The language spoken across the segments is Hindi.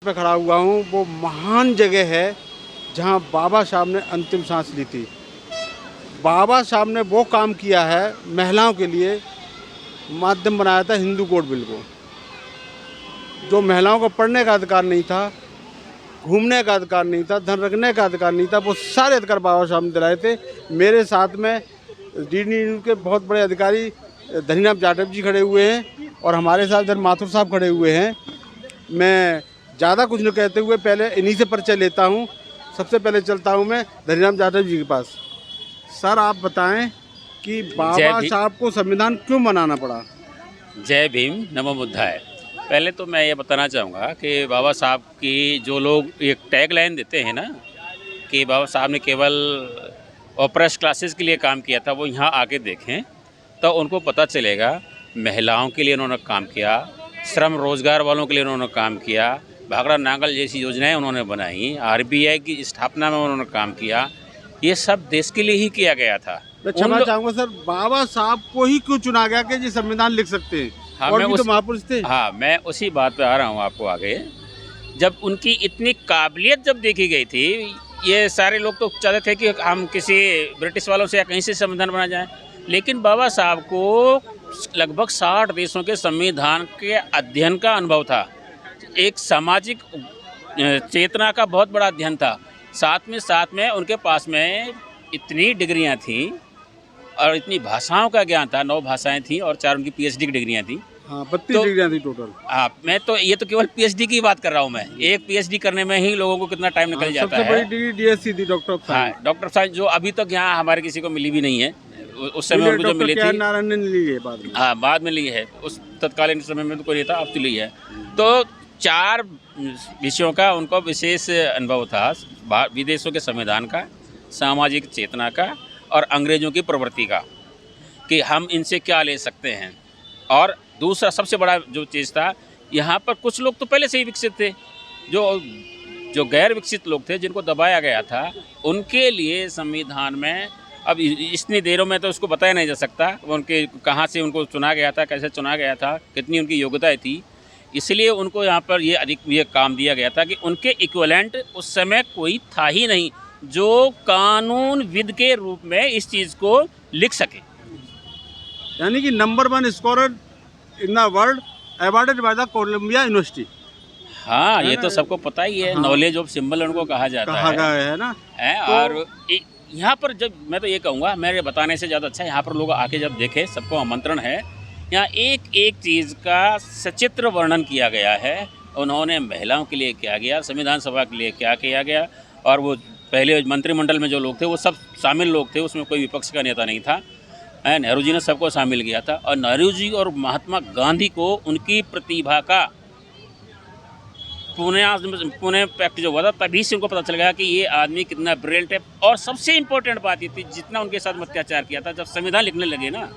पे खड़ा हुआ हूँ। वो महान जगह है जहाँ बाबा साहब ने अंतिम सांस ली थी। बाबा साहब ने वो काम किया है, महिलाओं के लिए माध्यम बनाया था हिंदू कोड बिल को। जो महिलाओं को पढ़ने का अधिकार नहीं था, घूमने का अधिकार नहीं था, धन रखने का अधिकार नहीं था, वो सारे अधिकार बाबा साहब ने दिलाए थे। मेरे साथ में डी न्यूज़ के बहुत बड़े अधिकारी धनीराम जाटव जी खड़े हुए हैं और हमारे साथ इधर माथुर साहब खड़े हुए हैं। मैं ज़्यादा कुछ न कहते हुए पहले इन्हीं से परिचय लेता हूँ। सबसे पहले चलता हूँ मैं धनीराम जाटव जी के पास। सर, आप बताएं कि बाबा साहब को संविधान क्यों बनाना पड़ा? जय भीम, नमो बुद्धाय। पहले तो मैं ये बताना चाहूँगा कि बाबा साहब की जो लोग एक टैग लाइन देते हैं ना कि बाबा साहब ने केवल ऑपरेश क्लासेस के लिए काम किया था, वो यहाँ आके देखें तो उनको पता चलेगा महिलाओं के लिए उन्होंने काम किया, श्रम रोजगार वालों के लिए उन्होंने काम किया, भाखड़ा नांगल जैसी योजनाएं उन्होंने बनाई, आरबीआई की स्थापना में उन्होंने काम किया। ये सब देश के लिए ही किया गया था। मैं क्षमा चाहूँगा सर, बाबा साहब को ही क्यों चुना गया कि जी संविधान लिख सकते हैं? हाँ, और भी तो महापुरुष थे। हाँ, मैं उसी बात पे आ रहा हूँ आपको आगे। जब उनकी इतनी काबिलियत जब देखी गई थी, ये सारे लोग तो चाहते थे कि हम किसी ब्रिटिश वालों से या कहीं से संविधान बना जाए, लेकिन बाबा साहब को लगभग 60 देशों के संविधान के अध्ययन का अनुभव था। एक सामाजिक चेतना का बहुत बड़ा अध्ययन था। साथ में उनके पास में इतनी डिग्रियां थीं और इतनी भाषाओं का ज्ञान था, 9 भाषाएं थीं और 4 उनकी पीएचडी की डिग्रियां थीं। हाँ, 32 डिग्रियां थी टोटल। हाँ, मैं तो ये तो केवल पीएचडी की बात कर रहा हूँ। मैं एक पीएचडी करने में ही लोगों को कितना टाइम निकल जाता है। सबसे बड़ी डिग्री डीएससी थी, डॉक्टर ऑफ साइंस। हाँ, डॉक्टर साहब जो अभी तक यहाँ हमारे किसी को मिली भी नहीं है। उस समय उनको जो मिली थी, नारायण ने ली है बाद में। हाँ, बाद में ली है। उस तत्कालीन समय में तो कोई नहीं था, अब तो ली है। तो 4 विषयों का उनको विशेष अनुभव था, विदेशों के संविधान का, सामाजिक चेतना का और अंग्रेजों की प्रवृत्ति का, कि हम इनसे क्या ले सकते हैं। और दूसरा सबसे बड़ा जो चीज़ था, यहाँ पर कुछ लोग तो पहले से ही विकसित थे, जो गैर विकसित लोग थे, जिनको दबाया गया था, उनके लिए संविधान में अब इतनी देरों में तो उसको बताया नहीं जा सकता उनके कहाँ से उनको चुना गया था, कैसे चुना गया था, कितनी उनकी योग्यता थी। इसलिए उनको यहाँ पर ये काम दिया गया था कि उनके इक्विवेलेंट उस समय कोई था ही नहीं जो कानून विद के रूप में इस चीज़ को लिख सके। यानी कि number 1 scholar in the world awarded by the Columbia university. हाँ, ये तो सबको पता ही है। हाँ, नॉलेज ऑफ सिंबल उनको कहा जाता है ना। तो और यहाँ पर जब मैं तो ये कहूँगा, मेरे बताने से ज़्यादा अच्छा यहाँ पर लोग आके जब देखें, सबको आमंत्रण है। यहाँ एक एक चीज़ का सचित्र वर्णन किया गया है। उन्होंने महिलाओं के लिए क्या किया, संविधान सभा के लिए क्या किया गया, और वो पहले मंत्रिमंडल में जो लोग थे वो सब शामिल लोग थे, उसमें कोई विपक्ष का नेता नहीं था। नेहरू जी ने सबको शामिल किया था और नेहरू जी और महात्मा गांधी को उनकी प्रतिभा का पुणे पैक्ट जो हुआ था, तभी से उनको पता चल गया कि ये आदमी कितना ब्रिलियंट है। और सबसे इम्पोर्टेंट बात ये थी, जितना उनके साथ अत्याचार किया था, जब संविधान लिखने लगे ना,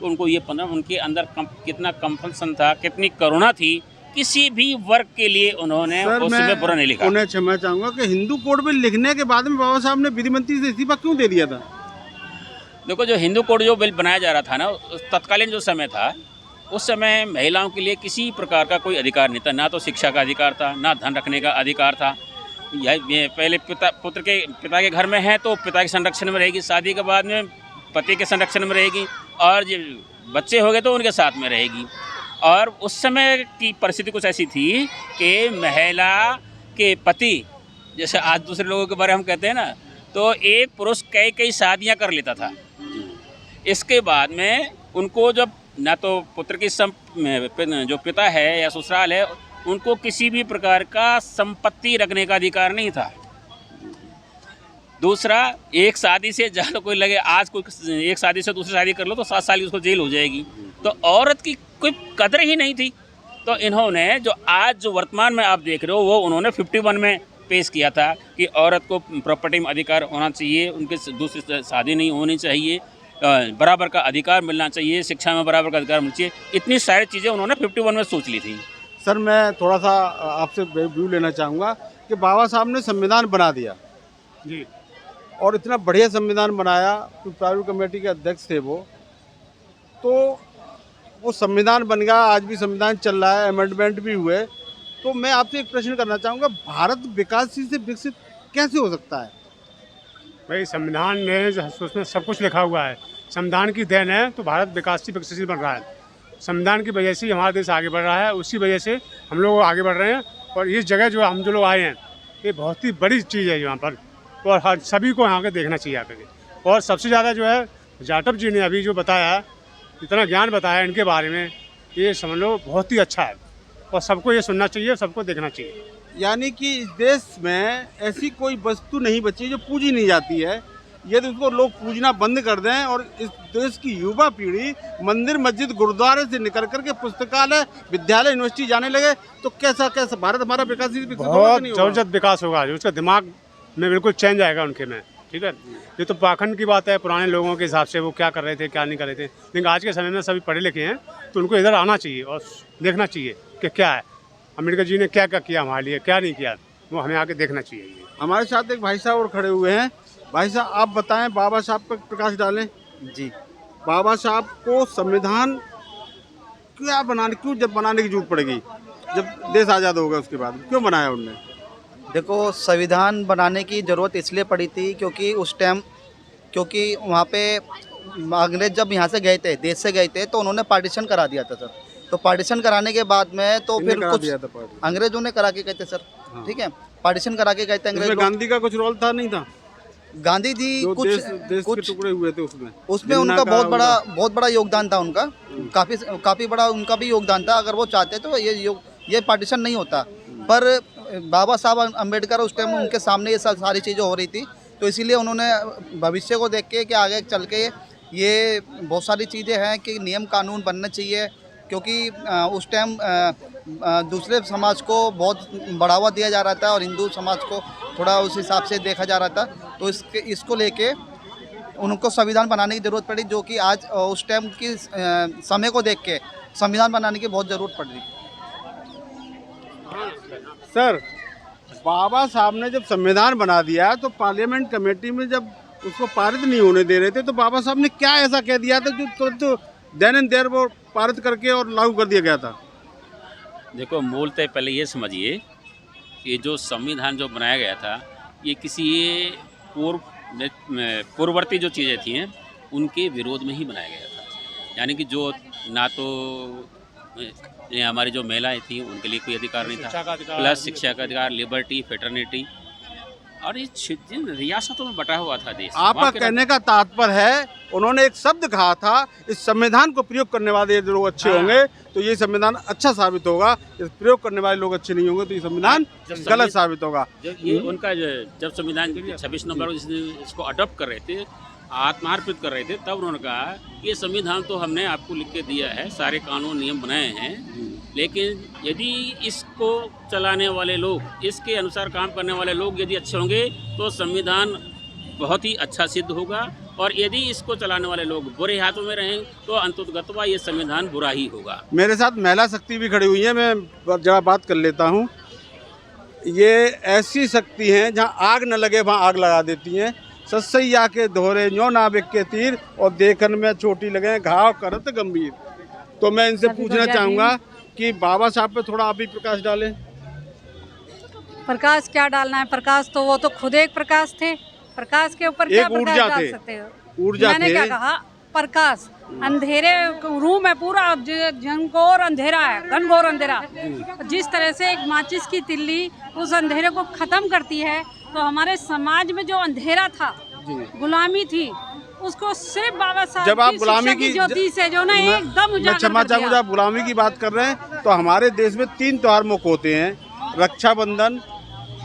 तो उनको ये पता उनके अंदर कितना कंपल्सन था, कितनी करुणा थी। किसी भी वर्ग के लिए उन्होंने उसमें बुरा नहीं लिखा। उन्हें क्षमा चाहूँगा कि हिंदू कोड बिल लिखने के बाद में बाबा साहब ने विधि मंत्री से इस्तीफा क्यों दे दिया था? देखो, जो हिंदू कोड जो बिल बनाया जा रहा था ना, तत्कालीन जो समय था, उस समय महिलाओं के लिए किसी प्रकार का कोई अधिकार नहीं था। ना तो शिक्षा का अधिकार था, ना धन रखने का अधिकार था। ये पहले पिता के घर में है तो पिता के संरक्षण में रहेगी, शादी के बाद में पति के संरक्षण में रहेगी, और जो बच्चे हो गए तो उनके साथ में रहेगी। और उस समय की परिस्थिति कुछ ऐसी थी कि महिला के पति, जैसे आज दूसरे लोगों के बारे में हम कहते हैं ना, तो एक पुरुष कई शादियाँ कर लेता था। इसके बाद में उनको जब ना तो पुत्र की जो पिता है या ससुराल है, उनको किसी भी प्रकार का संपत्ति रखने का अधिकार नहीं था। दूसरा, एक शादी से ज़्यादा कोई लगे, आज कोई एक शादी से दूसरी शादी कर लो तो 7 साल की उसको जेल हो जाएगी। तो औरत की कोई कदर ही नहीं थी। तो इन्होंने जो आज जो वर्तमान में आप देख रहे हो, वो उन्होंने 51 में पेश किया था कि औरत को प्रॉपर्टी में अधिकार होना चाहिए, उनके दूसरी शादी नहीं होनी चाहिए, बराबर का अधिकार मिलना चाहिए, शिक्षा में बराबर का अधिकार मिलना चाहिए। इतनी सारी चीज़ें उन्होंने 51 में सोच ली थी। सर, मैं थोड़ा सा आपसे व्यू लेना चाहूँगा कि बाबा साहब ने संविधान बना दिया जी, और इतना बढ़िया संविधान बनाया। तो प्राइवेट कमेटी के अध्यक्ष थे वो, तो वो संविधान बन गया। आज भी संविधान चल रहा है, अमेंडमेंट भी हुए, तो मैं आपसे एक प्रश्न करना चाहूँगा, भारत विकासशील से विकसित कैसे हो सकता है? भाई संविधान में उसमें सब कुछ लिखा हुआ है। संविधान की देन है तो भारत विकसित बन रहा है। संविधान की वजह से ही हमारा देश आगे बढ़ रहा है, उसी वजह से हम लोग आगे बढ़ रहे हैं। और इस जगह जो हम जो लोग आए हैं, ये बहुत ही बड़ी चीज़ है यहाँ पर, और हर सभी को यहाँ के देखना चाहिए आकर के। और सबसे ज़्यादा जो है जाटव जी ने अभी जो बताया, इतना ज्ञान बताया इनके बारे में, ये समझ लो बहुत ही अच्छा है और सबको ये सुनना चाहिए, सबको देखना चाहिए। यानी कि इस देश में ऐसी कोई वस्तु नहीं बची जो पूजी नहीं जाती है। यदि उसको लोग पूजना बंद कर दें और इस देश की युवा पीढ़ी मंदिर, मस्जिद, गुरुद्वारे से निकल करके पुस्तकालय, विद्यालय, यूनिवर्सिटी जाने लगे, तो कैसा कैसा भारत हमारा विकसित होगा बहुत कि नहीं होगा? जबरदस्त विकास होगा, जो उसका दिमाग में बिल्कुल चेंज आएगा उनके में। ठीक है, ये तो पाखंड की बात है, पुराने लोगों के हिसाब से वो क्या कर रहे थे क्या नहीं कर रहे थे, लेकिन आज के समय में सभी पढ़े लिखे हैं, तो उनको इधर आना चाहिए और देखना चाहिए कि क्या है, अम्बेडकर जी ने क्या क्या किया हमारे लिए, क्या नहीं किया, वो हमें आके देखना चाहिए। हमारे साथ एक भाई साहब और खड़े हुए हैं। भाई साहब, आप बताएं, बाबा साहब पर प्रकाश डालें। जी, बाबा साहब को संविधान क्यों जब बनाने की जरूरत पड़ेगी, जब देश आज़ाद होगा उसके बाद क्यों बनाया उनने? देखो संविधान बनाने की ज़रूरत इसलिए पड़ी थी क्योंकि वहाँ पे अंग्रेज जब यहाँ से गए थे, देश से गए थे, तो उन्होंने पार्टीशन करा दिया था सर। तो पार्टीशन कराने के बाद में तो किसने फिर करा कुछ दिया था पार्टी? अंग्रेजों ने करा के गए थे सर। हाँ। ठीक है, पार्टीशन करा के गए थे अंग्रेज इसमें लोग। गांधी का कुछ रोल था नहीं था? गांधी जी जो कुछ देश के टुकड़े हुए थे उसमें उसमें जिन्ना उनका का बहुत बड़ा योगदान था उनका, काफ़ी बड़ा उनका भी योगदान था। अगर वो चाहते तो ये पार्टीशन नहीं होता, पर बाबा साहब अम्बेडकर उस टाइम उनके सामने ये सारी चीज़ें हो रही थी, तो इसीलिए उन्होंने भविष्य को देख के कि आगे चल के ये बहुत सारी चीज़ें हैं कि नियम कानून बनने चाहिए, क्योंकि उस टाइम दूसरे समाज को बहुत बढ़ावा दिया जा रहा था और हिंदू समाज को थोड़ा उस हिसाब से देखा जा रहा था। तो इसको लेके उनको संविधान बनाने की ज़रूरत पड़ी, जो कि आज उस टाइम की समय को देख के संविधान बनाने की बहुत ज़रूरत पड़ रही। सर, बाबा साहब ने जब संविधान बना दिया तो पार्लियामेंट कमेटी में जब उसको पारित नहीं होने दे रहे थे, तो बाबा साहब ने क्या ऐसा कह दिया था जो तुरंत देन एंड देयर वो पारित करके और लागू कर दिया गया था? देखो, मूलतः पहले ये समझिए कि जो संविधान जो बनाया गया था, ये किसी पूर्ववर्ती जो चीज़ें थी उनके विरोध में ही बनाया गया था। यानी कि जो ना तो ये हमारी जो महिलाएं थी उनके लिए कोई अधिकार नहीं था, प्लस शिक्षा का अधिकार, लिबर्टी, फेटर्निटी, और ये जिन रियासतों में बटा हुआ था देश। आपका कहने का तात्पर्य है, उन्होंने एक शब्द कहा था, इस संविधान को प्रयोग करने वाले लोग अच्छे होंगे तो ये संविधान अच्छा साबित होगा, इस प्रयोग करने वाले लोग अच्छे नहीं होंगे तो ये संविधान गलत साबित होगा। ये उनका जब संविधान 26 नवंबर को इसको अडॉप्ट कर रहे थे, आत्मार्पित कर रहे थे, तब उन्होंने कहा ये संविधान तो हमने आपको लिख के दिया है, सारे कानून नियम बनाए हैं, लेकिन यदि इसको चलाने वाले लोग, इसके अनुसार काम करने वाले लोग यदि अच्छे होंगे तो संविधान बहुत ही अच्छा सिद्ध होगा, और यदि इसको चलाने वाले लोग बुरे हाथों में रहें तो अंततः ये संविधान बुरा ही होगा। मेरे साथ महिला शक्ति भी खड़ी हुई है, मैं जरा बात कर लेता हूँ। ये ऐसी शक्ति हैं जहाँ आग न लगे वहाँ आग लगा देती हैं। ससैया के दोहरे न्यो नाविक के तीर, और देखन में चोटी लगे घाव करत गंभीर। तो मैं इनसे पूछना चाहूँगा कि बाबा साहब पे थोड़ा आप भी प्रकाश डालें। प्रकाश क्या डालना है? प्रकाश तो वो तो खुद एक प्रकाश थे, प्रकाश के ऊपर क्या प्रकाश डाल सकते हो? ऊर्जा मैंने थे। क्या कहा? प्रकाश अंधेरे रूम है, पूरा घनघोर अंधेरा है, घनघोर अंधेरा। जिस तरह से एक माचिस की तिल्ली उस अंधेरे को खत्म करती है, तो हमारे समाज में जो अंधेरा था, गुलामी थी, उसको सिर्फ बाबा साहब जब आप गुलामी की ज्योति से जो ना एकदम उजागर क्षमा कर दिया। चाहूँगा, आप गुलामी की बात कर रहे हैं, तो हमारे देश में 3 त्योहार मुख्य होते हैं, रक्षाबंधन,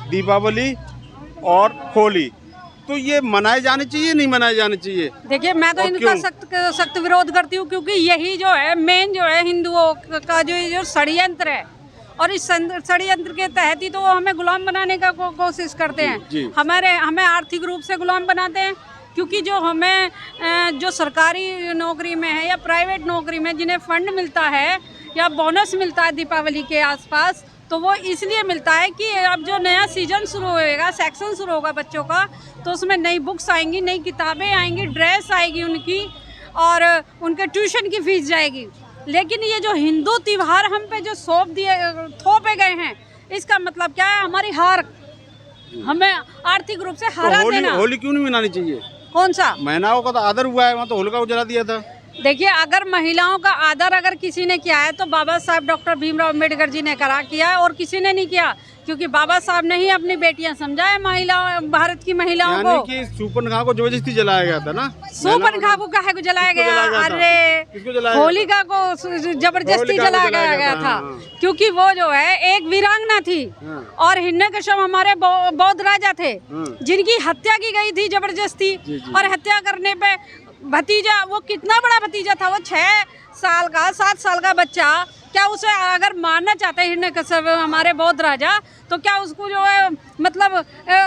दीपावली और होली। तो ये मनाए जाने चाहिए, नहीं मनाए जाने चाहिए? देखिए, मैं तो इनका सख्त विरोध करती हूँ, क्योंकि यही जो है मेन जो है हिंदुओं का जो षड्यंत्र है, और इस षड्यंत्र के तहत ही तो वो हमें गुलाम बनाने का कोशिश करते हैं। हमें आर्थिक रूप से गुलाम बनाते हैं, क्योंकि जो हमें जो सरकारी नौकरी में है या प्राइवेट नौकरी में जिन्हें फंड मिलता है या बोनस मिलता है दीपावली के आसपास, तो वो इसलिए मिलता है कि अब जो नया सीजन शुरू होएगा, सेक्शन शुरू होगा बच्चों का, तो उसमें नई बुक्स आएंगी, नई किताबें आएंगी, ड्रेस आएगी उनकी, और उनके ट्यूशन की फीस जाएगी। लेकिन ये जो हिंदू त्योहार हम पे जो थोपे गए हैं, इसका मतलब क्या है? हमारी हार, हमें आर्थिक रूप से तो हरा होली देना। होली क्यों नहीं मनानी चाहिए? कौन सा? महिलाओं का तो आदर हुआ है, वहाँ तो होलिका को जला दिया था। देखिए, अगर महिलाओं का आदर अगर किसी ने किया है तो बाबा साहब डॉक्टर भीमराव अम्बेडकर जी ने किया है, और किसी ने नहीं किया, क्योंकि बाबा साहब ने ही अपनी बेटियां समझा है भारत की महिलाओं को। यानी कि सूपन खां को जबरदस्ती जलाया गया था ना? सूपन खां को काहे को जलाया गया? अरे होलिका को जबरदस्ती जलाया गया था, हाँ। क्योंकि वो जो है एक वीरांगना थी, हाँ। और हिरण्यकश्यप हमारे बौद्ध राजा थे, हाँ। जिनकी हत्या की गई थी जबरदस्ती। और हत्या करने पे भतीजा, वो कितना बड़ा भतीजा था, वो 6 साल का 7 साल का बच्चा, क्या उसे अगर मारना चाहते हिरण्यकश्यप हमारे बौद्ध राजा, तो क्या उसको जो है मतलब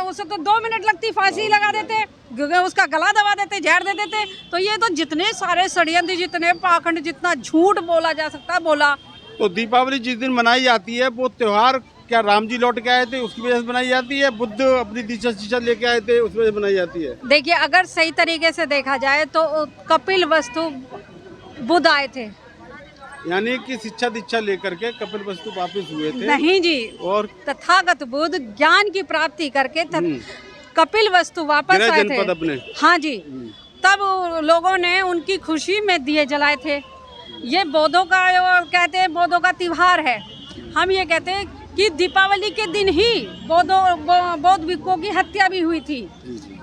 उसे तो 2 मिनट लगती, फांसी लगा देते, उसका गला दबा देते, जहर दे देते। तो ये तो जितने सारे षड्यंत्र, जितने पाखंड, जितना झूठ बोला जा सकता बोला। तो दीपावली जिस दिन मनाई जाती है, वो त्योहार क्या राम जी लौट के आए थे उसकी वजह से बनाई जाती है? बुद्ध अपनी दिशा शिक्षा लेके आए थे उस वजह से बनाई जाती है? देखिए, अगर सही तरीके से देखा जाए तो कपिल वस्तु बुद्ध आए थे। यानी कि शिक्षा दीक्षा लेकर के कपिल वस्तु वापिस हुए थे? नहीं जी, और तथागत बुद्ध ज्ञान की प्राप्ति करके कपिल वस्तु वापस आए थे अपने। हाँ जी, तब लोगों ने उनकी खुशी में दिए जलाए थे। ये बौद्धों का, कहते हैं बौद्धों का त्योहार है। हम ये कहते हैं कि दीपावली के दिन ही बौद्ध भिक्षुओं की हत्या भी हुई थी,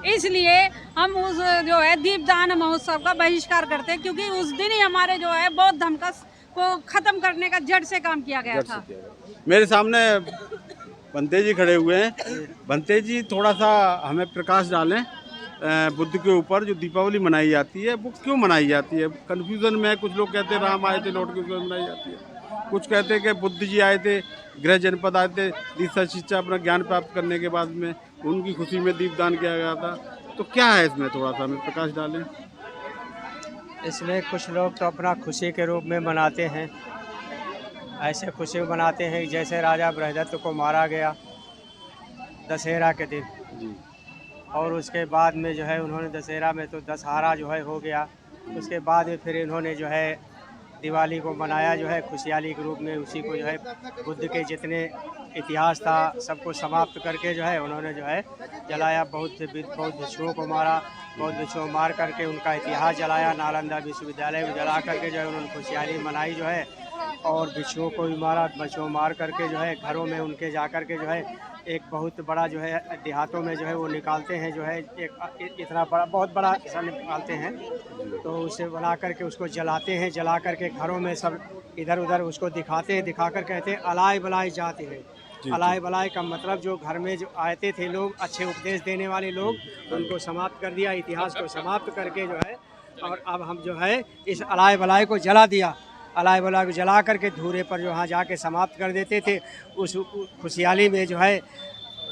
इसलिए हम उस जो है दीपदान महोत्सव का बहिष्कार करते हैं, क्योंकि उस दिन ही हमारे जो है बौद्ध धर्म को खत्म करने का जड़ से काम किया गया था। मेरे सामने बंते जी खड़े हुए हैं। बंते जी, थोड़ा सा हमें प्रकाश डालें बुद्ध के ऊपर। जो दीपावली मनाई जाती है वो क्यों मनाई जाती है? कन्फ्यूजन में कुछ लोग कहते हैं राम आए थे लौट के, उसमें मनाई जाती है। कुछ कहते हैं कि बुद्ध जी आए थे, गृह जनपद आए थे, दीक्षा शिक्षा अपना ज्ञान प्राप्त करने के बाद में उनकी खुशी में दीपदान किया गया था। तो क्या है इसमें, थोड़ा सा हमें प्रकाश डालें। इसमें कुछ लोग तो अपना खुशी के रूप में मनाते हैं, ऐसे खुशी मनाते हैं जैसे राजा बृहदत्त को मारा गया दशहरा के दिन जी। और उसके बाद में जो है उन्होंने दशहरा में तो दशहरा जो है हो गया, उसके बाद में फिर इन्होंने जो है दिवाली को मनाया जो है खुशहाली के रूप में। उसी को जो है बुद्ध के जितने इतिहास था सबको समाप्त करके जो है उन्होंने जो है जलाया। बहुत भिक्षुओं को मारा, बहुत भिक्षुओं मार करके उनका इतिहास जलाया। नालंदा विश्वविद्यालय को जला करके जो है उन्होंने खुशहाली मनाई जो है, और भिक्षुओं को भी मारा। भिक्षुओं मार करके जो है घरों में उनके जा कर के जो है एक बहुत बड़ा जो है देहातों में जो है वो निकालते हैं, जो है एक इतना बड़ा बहुत बड़ा ऐसा निकालते हैं, तो उसे बना करके उसको जलाते हैं। जला करके घरों में सब इधर उधर उसको दिखाते हैं, दिखाकर कहते हैं अलाय बलाय जाते हैं। अलाय बलाय का मतलब जो घर में जो आते थे लोग, अच्छे उपदेश देने वाले लोग, उनको समाप्त कर दिया, इतिहास को समाप्त करके जो है, और अब हम जो है इस अलाय बलाय को जला दिया। अलाय बलाय को जला करके धूरे पर जो वहाँ जाके समाप्त कर देते थे। उस खुशहाली में जो है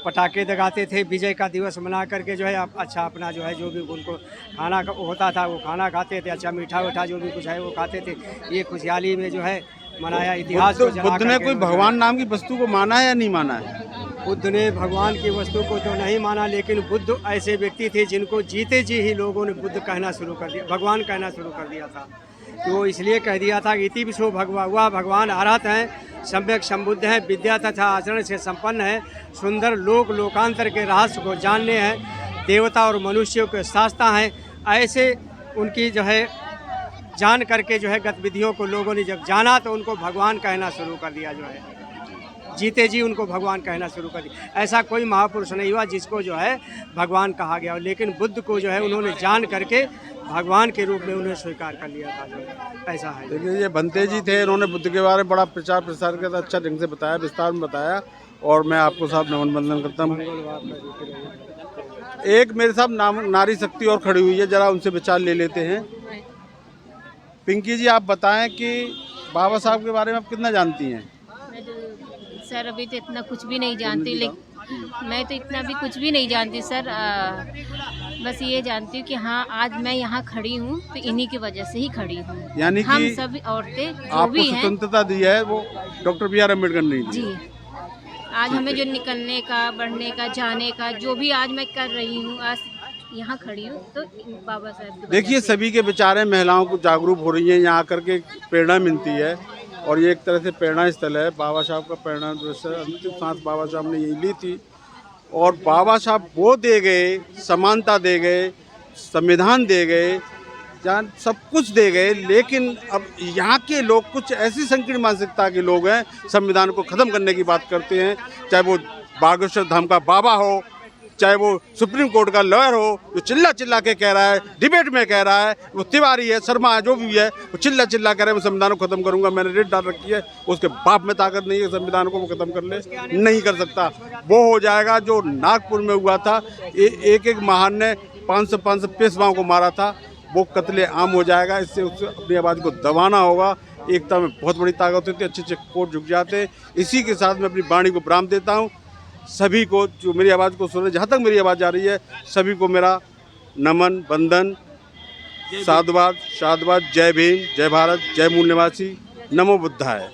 पटाखे दगाते थे, विजय का दिवस मना करके जो है अच्छा अपना जो है जो भी उनको खाना होता था वो खाना खाते थे, अच्छा मीठा मीठा जो भी कुछ है वो खाते थे। ये खुशहाली में जो है मनाया इतिहास को। बुद्ध ने कोई भगवान नाम की वस्तु को माना है या नहीं माना है? बुद्ध ने भगवान की वस्तु को तो नहीं माना, लेकिन बुद्ध ऐसे व्यक्ति थे जिनको जीते जी ही लोगों ने बुद्ध कहना शुरू कर दिया, भगवान कहना शुरू कर दिया था। तो इसलिए कह दिया था कि इति विश्व भगवा, वह भगवान अरहत हैं, सम्यक संबुद्ध हैं, विद्या तथा आचरण से संपन्न है, सुंदर लोकांतर के रहस्य को जानने हैं, देवता और मनुष्यों के शास्ता हैं। ऐसे उनकी जो है जान करके जो है गतिविधियों को लोगों ने जब जाना तो उनको भगवान कहना शुरू कर दिया, जो है जीते जी उनको भगवान कहना शुरू कर दिया। ऐसा कोई महापुरुष नहीं हुआ जिसको जो है भगवान कहा गया, लेकिन बुद्ध को जो है उन्होंने जान करके भगवान के रूप में उन्हें स्वीकार कर लिया था, जो ऐसा है। देखिए, ये बंते जी थे, इन्होंने बुद्ध के बारे में बड़ा प्रचार प्रसार किया था, अच्छा ढंग से बताया, विस्तार में बताया, और मैं आपको साहब नमन बंदन करता हूँ। एक मेरे साथ नारी शक्ति और खड़ी हुई है, जरा उनसे विचार ले लेते हैं। पिंकी जी, आप बताएं कि बाबा साहब के बारे में आप कितना जानती हैं? सर अभी तो इतना कुछ भी नहीं जानती, लेकिन मैं तो इतना भी कुछ भी नहीं जानती सर। बस ये जानती हूँ कि हाँ आज मैं यहाँ खड़ी हूँ तो इन्हीं की वजह से ही खड़ी हूँ। यानी कि हम सभी औरतें जो आपको भी हैं, स्वतंत्रता दी है वो डॉक्टर बी आर अम्बेडकर ने दी जी। आज हमें जो निकलने का, बढ़ने का, जाने का जो भी आज मैं कर रही हूँ, आज यहाँ खड़ी हूँ तो बाबा साहब की वजह देखिए से। सभी के विचार महिलाओं को जागरूक हो रही हैं, यहाँ आकर के प्रेरणा मिलती है और ये एक तरह से प्रेरणा स्थल है। बाबा साहब का प्रेरणा जैसे अंतिम सांस बाबा साहब ने यही ली थी और बाबा साहब वो दे गए, समानता दे गए, संविधान दे गए, जान सब कुछ दे गए, लेकिन अब यहाँ के लोग कुछ ऐसी संकीर्ण मानसिकता के लोग हैं, संविधान को ख़त्म करने की बात करते हैं। चाहे वो बागेश्वर धाम का बाबा हो, चाहे वो सुप्रीम कोर्ट का लॉयर हो, जो चिल्ला चिल्ला के कह रहा है, डिबेट में कह रहा है, वो तिवारी है, शर्मा है, जो भी है, वो चिल्ला चिल्ला कह रहे हैं मैं संविधान को ख़त्म करूंगा, मैंने रेट डाल रखी है, उसके बाप में ताकत नहीं है संविधान को वो ख़त्म कर ले, नहीं कर सकता। वो हो जाएगा जो नागपुर में हुआ था, एक एक महान ने 500 पेशवाओं को मारा था, वो कत्ले आम हो जाएगा। इससे उससे अपनी आवाज़ को दबाना होगा। एकता में बहुत बड़ी ताकत होती है, अच्छे अच्छे कोर्ट झुक जाते हैं। इसी के साथ मैं अपनी वाणी को विराम देता हूँ। सभी को जो मेरी आवाज़ को सुन रहे, जहाँ तक मेरी आवाज़ जा रही है, सभी को मेरा नमन, वंदन, साधुवाद, शाधुवाद। जय भीम, जय भारत, जय मूल निवासी, नमो बुद्धाय।